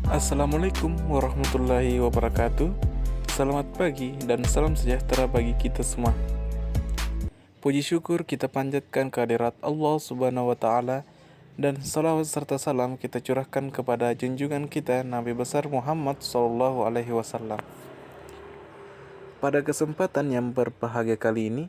Assalamualaikum warahmatullahi wabarakatuh. Selamat pagi dan salam sejahtera bagi kita semua. Puji syukur kita panjatkan kehadirat Allah Subhanahu wa taala dan salawat serta salam kita curahkan kepada junjungan kita Nabi besar Muhammad sallallahu alaihi wasallam. Pada kesempatan yang berbahagia kali ini,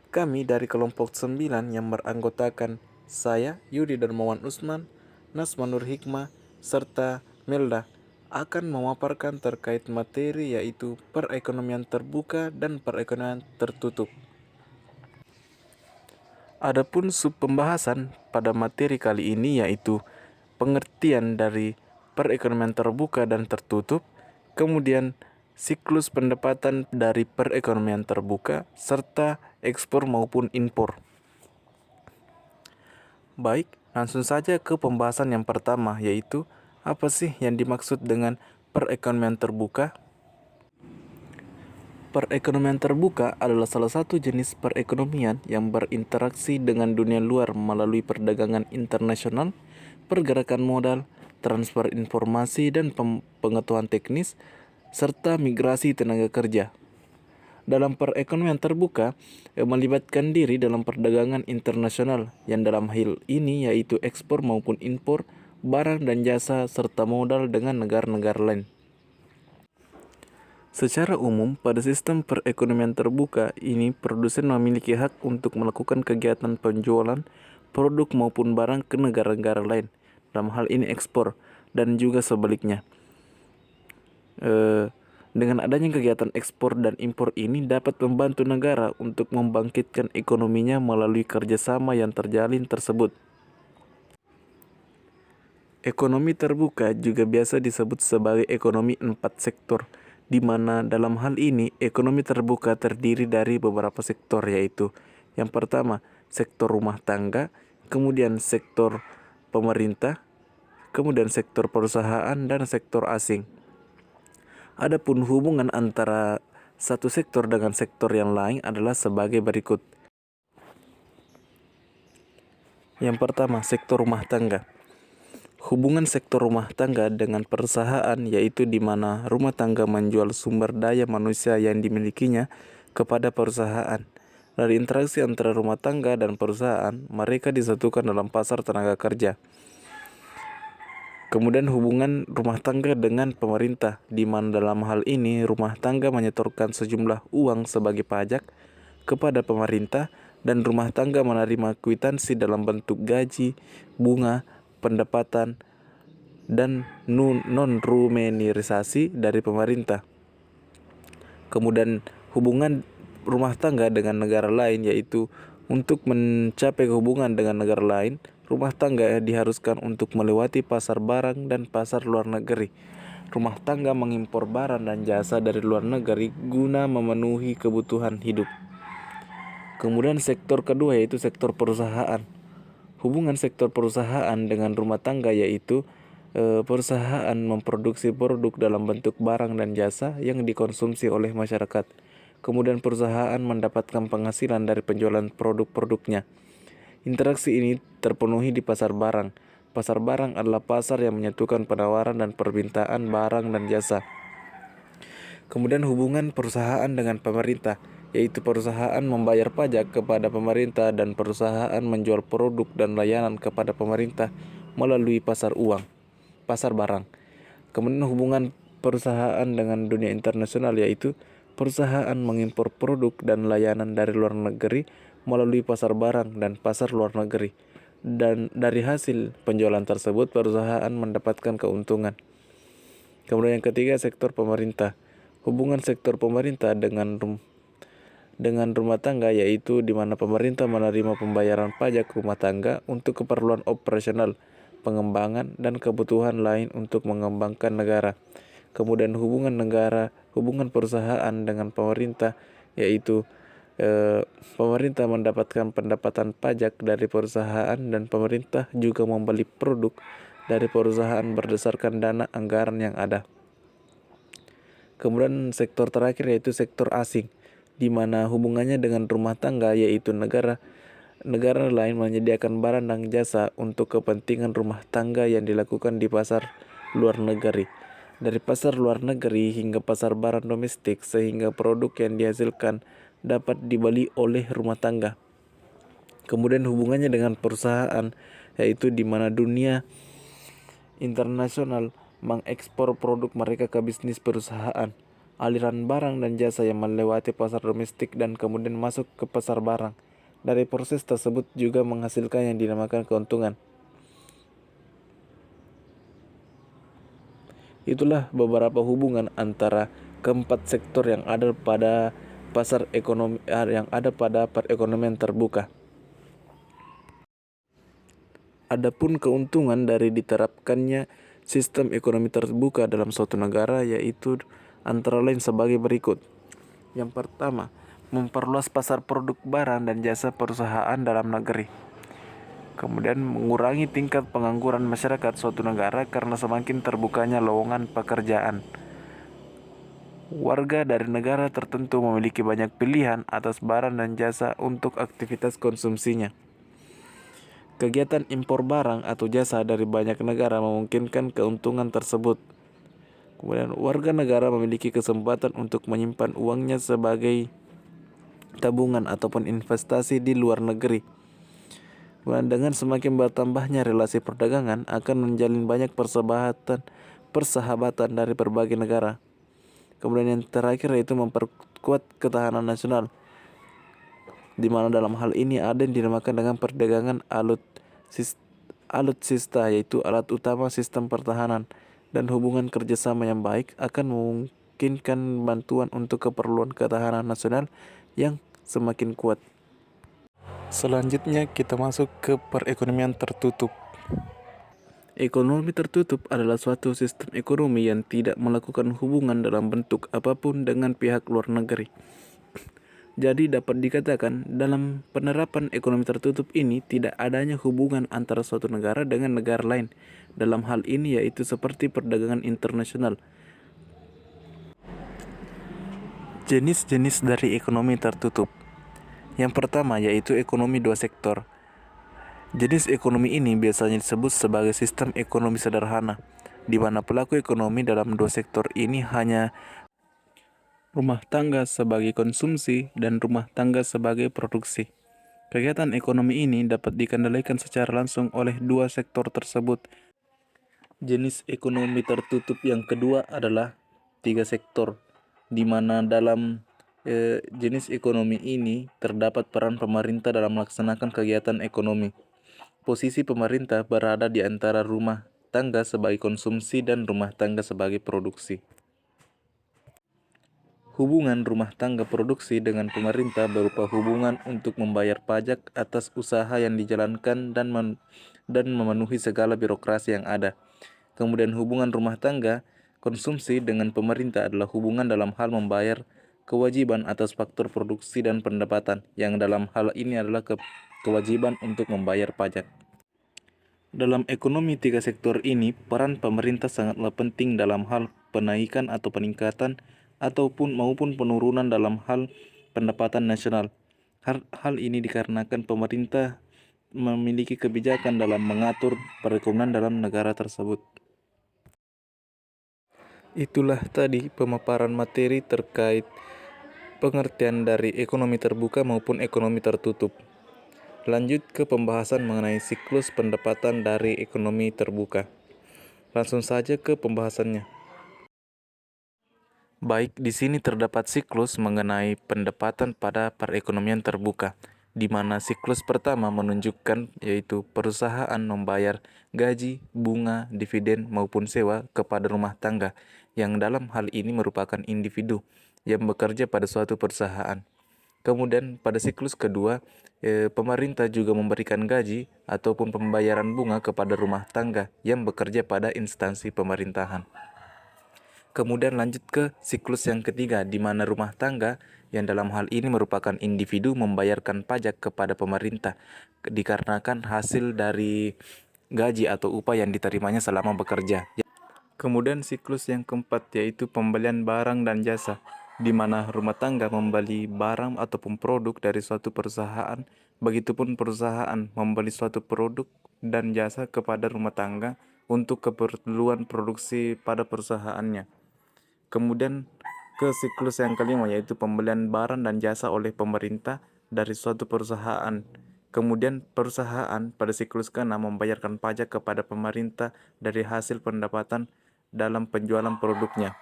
kami dari kelompok 9 yang beranggotakan saya, Yudi Darmawan Usman, Nasma Nur Hikmah, serta Melda akan memaparkan terkait materi yaitu perekonomian terbuka dan perekonomian tertutup. Adapun sub pembahasan pada materi kali ini yaitu pengertian dari perekonomian terbuka dan tertutup, kemudian siklus pendapatan dari perekonomian terbuka, serta ekspor maupun impor. Baik, langsung saja ke pembahasan yang pertama yaitu apa sih yang dimaksud dengan perekonomian terbuka? Perekonomian terbuka adalah salah satu jenis perekonomian yang berinteraksi dengan dunia luar melalui perdagangan internasional, pergerakan modal, transfer informasi dan pengetahuan teknis, serta migrasi tenaga kerja. Dalam perekonomian terbuka, melibatkan diri dalam perdagangan internasional yang dalam hal ini yaitu ekspor maupun impor barang dan jasa serta modal dengan negara-negara lain. Secara umum, pada sistem perekonomian terbuka ini produsen memiliki hak untuk melakukan kegiatan penjualan produk maupun barang ke negara-negara lain. Dalam hal ini ekspor dan juga sebaliknya. Dengan adanya kegiatan ekspor dan impor ini dapat membantu negara untuk membangkitkan ekonominya melalui kerjasama yang terjalin tersebut. Ekonomi terbuka juga biasa disebut sebagai ekonomi 4 sektor, di mana dalam hal ini ekonomi terbuka terdiri dari beberapa sektor yaitu yang pertama sektor rumah tangga, kemudian sektor pemerintah, kemudian sektor perusahaan dan sektor asing. Adapun hubungan antara satu sektor dengan sektor yang lain adalah sebagai berikut. Yang pertama, sektor rumah tangga. Hubungan sektor rumah tangga dengan perusahaan yaitu di mana rumah tangga menjual sumber daya manusia yang dimilikinya kepada perusahaan. Dari interaksi antara rumah tangga dan perusahaan, mereka disatukan dalam pasar tenaga kerja. Kemudian hubungan rumah tangga dengan pemerintah, di mana dalam hal ini rumah tangga menyetorkan sejumlah uang sebagai pajak kepada pemerintah dan rumah tangga menerima kwitansi dalam bentuk gaji, bunga, pendapatan, dan non-remunerasi dari pemerintah. Kemudian hubungan rumah tangga dengan negara lain yaitu untuk mencapai hubungan dengan negara lain, rumah tangga diharuskan untuk melewati pasar barang dan pasar luar negeri. Rumah tangga mengimpor barang dan jasa dari luar negeri guna memenuhi kebutuhan hidup. Kemudian sektor kedua yaitu sektor perusahaan. Hubungan sektor perusahaan dengan rumah tangga yaitu perusahaan memproduksi produk dalam bentuk barang dan jasa yang dikonsumsi oleh masyarakat. Kemudian perusahaan mendapatkan penghasilan dari penjualan produk-produknya. Interaksi ini terpenuhi di pasar barang. Pasar barang adalah pasar yang menyatukan penawaran dan permintaan barang dan jasa. Kemudian hubungan perusahaan dengan pemerintah, yaitu perusahaan membayar pajak kepada pemerintah dan perusahaan menjual produk dan layanan kepada pemerintah melalui pasar uang, pasar barang. Kemudian hubungan perusahaan dengan dunia internasional yaitu perusahaan mengimpor produk dan layanan dari luar negeri melalui pasar barang dan pasar luar negeri. Dan dari hasil penjualan tersebut perusahaan mendapatkan keuntungan. Kemudian yang ketiga sektor pemerintah. Hubungan sektor pemerintah dengan rumah tangga yaitu di mana pemerintah menerima pembayaran pajak rumah tangga untuk keperluan operasional, pengembangan dan kebutuhan lain untuk mengembangkan negara. Kemudian hubungan perusahaan dengan pemerintah yaitu pemerintah mendapatkan pendapatan pajak dari perusahaan dan pemerintah juga membeli produk dari perusahaan berdasarkan dana anggaran yang ada. Kemudian sektor terakhir yaitu sektor asing, di mana hubungannya dengan rumah tangga yaitu negara lain menyediakan barang dan jasa untuk kepentingan rumah tangga yang dilakukan di pasar luar negeri. dari pasar luar negeri hingga pasar barang domestik, sehingga produk yang dihasilkan dapat dibeli oleh rumah tangga. Kemudian hubungannya dengan perusahaan, yaitu di mana dunia internasional mengekspor produk mereka ke bisnis perusahaan. Aliran barang dan jasa yang melewati pasar domestik dan kemudian masuk ke pasar barang. Dari proses tersebut juga menghasilkan yang dinamakan keuntungan. Itulah beberapa hubungan antara keempat sektor yang ada pada perekonomian terbuka. Adapun keuntungan dari diterapkannya sistem ekonomi terbuka dalam suatu negara yaitu antara lain sebagai berikut. Yang pertama, memperluas pasar produk barang dan jasa perusahaan dalam negeri. Kemudian mengurangi tingkat pengangguran masyarakat suatu negara karena semakin terbukanya lowongan pekerjaan. Warga dari negara tertentu memiliki banyak pilihan atas barang dan jasa untuk aktivitas konsumsinya. Kegiatan impor barang atau jasa dari banyak negara memungkinkan keuntungan tersebut. Kemudian warga negara memiliki kesempatan untuk menyimpan uangnya sebagai tabungan ataupun investasi di luar negeri. Kemudian dengan semakin bertambahnya relasi perdagangan akan menjalin banyak persahabatan dari berbagai negara. Kemudian yang terakhir yaitu memperkuat ketahanan nasional, di mana dalam hal ini ada yang dinamakan dengan perdagangan alutsista, yaitu alat utama sistem pertahanan, dan hubungan kerjasama yang baik akan memungkinkan bantuan untuk keperluan ketahanan nasional yang semakin kuat. Selanjutnya kita masuk ke perekonomian tertutup. Ekonomi tertutup adalah suatu sistem ekonomi yang tidak melakukan hubungan dalam bentuk apapun dengan pihak luar negeri. Jadi dapat dikatakan dalam penerapan ekonomi tertutup ini tidak adanya hubungan antara suatu negara dengan negara lain. Dalam hal ini yaitu seperti perdagangan internasional. Jenis-jenis dari ekonomi tertutup. Yang pertama yaitu ekonomi dua sektor. Jenis ekonomi ini biasanya disebut sebagai sistem ekonomi sederhana, di mana pelaku ekonomi dalam dua sektor ini hanya rumah tangga sebagai konsumsi dan rumah tangga sebagai produksi. Kegiatan ekonomi ini dapat dikendalikan secara langsung oleh dua sektor tersebut. Jenis ekonomi tertutup yang kedua adalah tiga sektor, di mana dalam jenis ekonomi ini terdapat peran pemerintah dalam melaksanakan kegiatan ekonomi. Posisi pemerintah berada di antara rumah tangga sebagai konsumsi dan rumah tangga sebagai produksi. Hubungan rumah tangga produksi dengan pemerintah berupa hubungan untuk membayar pajak atas usaha yang dijalankan dan memenuhi segala birokrasi yang ada. Kemudian hubungan rumah tangga konsumsi dengan pemerintah adalah hubungan dalam hal membayar kewajiban atas faktor produksi dan pendapatan, yang dalam hal ini adalah kewajiban untuk membayar pajak. Dalam ekonomi tiga sektor ini, peran pemerintah sangatlah penting dalam hal penaikan atau peningkatan maupun penurunan dalam hal pendapatan nasional. Hal ini dikarenakan pemerintah memiliki kebijakan dalam mengatur perekonomian dalam negara tersebut. Itulah tadi pemaparan materi terkait pengertian dari ekonomi terbuka maupun ekonomi tertutup. Lanjut ke pembahasan mengenai siklus pendapatan dari ekonomi terbuka. Langsung saja ke pembahasannya. Baik, di sini terdapat siklus mengenai pendapatan pada perekonomian terbuka, di mana siklus pertama menunjukkan yaitu perusahaan membayar gaji, bunga, dividen maupun sewa kepada rumah tangga, yang dalam hal ini merupakan individu yang bekerja pada suatu perusahaan. Kemudian pada siklus kedua, pemerintah juga memberikan gaji ataupun pembayaran bunga kepada rumah tangga yang bekerja pada instansi pemerintahan. Kemudian lanjut ke siklus yang ketiga, di mana rumah tangga yang dalam hal ini merupakan individu membayarkan pajak kepada pemerintah dikarenakan hasil dari gaji atau upah yang diterimanya selama bekerja. Kemudian siklus yang keempat yaitu pembelian barang dan jasa, di mana rumah tangga membeli barang ataupun produk dari suatu perusahaan, begitupun perusahaan membeli suatu produk dan jasa kepada rumah tangga untuk keperluan produksi pada perusahaannya. Kemudian ke siklus yang kelima, yaitu pembelian barang dan jasa oleh pemerintah dari suatu perusahaan. Kemudian perusahaan pada siklus ke-6 membayarkan pajak kepada pemerintah dari hasil pendapatan dalam penjualan produknya.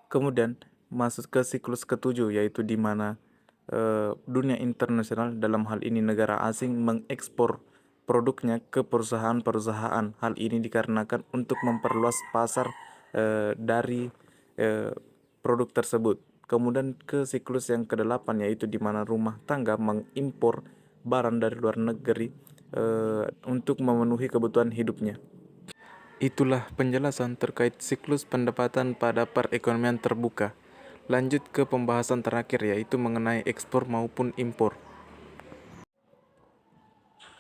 Kemudian masuk ke siklus ke-7, yaitu di mana dunia internasional, dalam hal ini negara asing, mengekspor produknya ke perusahaan-perusahaan. Hal ini dikarenakan untuk memperluas pasar dari produk tersebut. Kemudian ke siklus yang ke-8, yaitu di mana rumah tangga mengimpor barang dari luar negeri untuk memenuhi kebutuhan hidupnya. Itulah penjelasan terkait siklus pendapatan pada perekonomian terbuka. Lanjut ke pembahasan terakhir, yaitu mengenai ekspor maupun impor.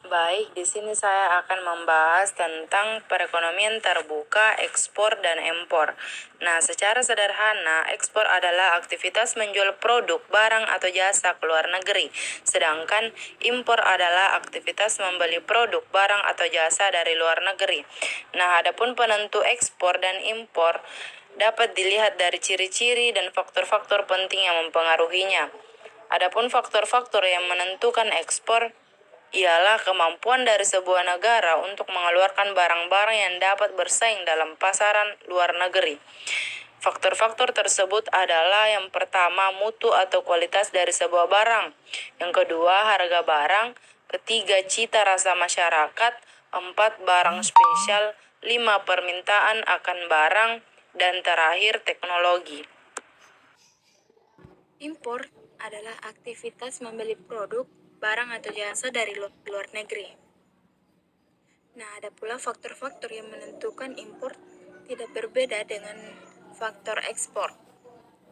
Baik, di sini saya akan membahas tentang perekonomian terbuka, ekspor, dan impor. Nah, secara sederhana, ekspor adalah aktivitas menjual produk, barang, atau jasa ke luar negeri. Sedangkan impor adalah aktivitas membeli produk, barang, atau jasa dari luar negeri. Nah, adapun penentu ekspor dan impor dapat dilihat dari ciri-ciri dan faktor-faktor penting yang mempengaruhinya. Adapun faktor-faktor yang menentukan ekspor ialah kemampuan dari sebuah negara untuk mengeluarkan barang-barang yang dapat bersaing dalam pasaran luar negeri. Faktor-faktor tersebut adalah yang pertama, mutu atau kualitas dari sebuah barang. Yang kedua, harga barang. Ketiga, cita rasa masyarakat. 4, barang spesial. 5, permintaan akan barang. Dan terakhir, teknologi. Impor adalah aktivitas membeli produk, barang atau jasa dari luar negeri. Nah, ada pula faktor-faktor yang menentukan impor tidak berbeda dengan faktor ekspor.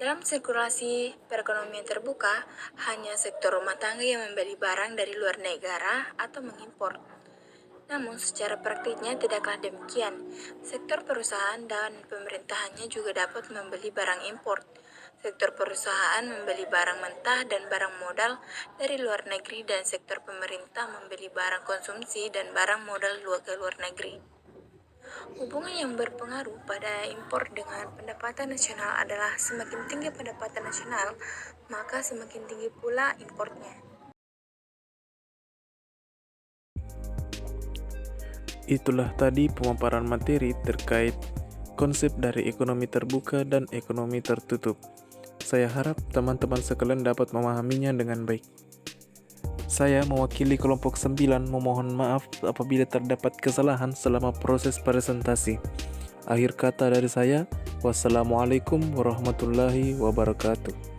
Dalam sirkulasi perekonomian terbuka, hanya sektor rumah tangga yang membeli barang dari luar negara atau mengimpor. Namun secara praktiknya tidaklah demikian. Sektor perusahaan dan pemerintahannya juga dapat membeli barang impor. Sektor perusahaan membeli barang mentah dan barang modal dari luar negeri, dan sektor pemerintah membeli barang konsumsi dan barang modal ke luar negeri. Hubungan yang berpengaruh pada impor dengan pendapatan nasional adalah semakin tinggi pendapatan nasional, maka semakin tinggi pula importnya. Itulah tadi pemaparan materi terkait konsep dari ekonomi terbuka dan ekonomi tertutup. Saya harap teman-teman sekalian dapat memahaminya dengan baik. Saya mewakili kelompok 9 memohon maaf apabila terdapat kesalahan selama proses presentasi. Akhir kata dari saya, wassalamualaikum warahmatullahi wabarakatuh.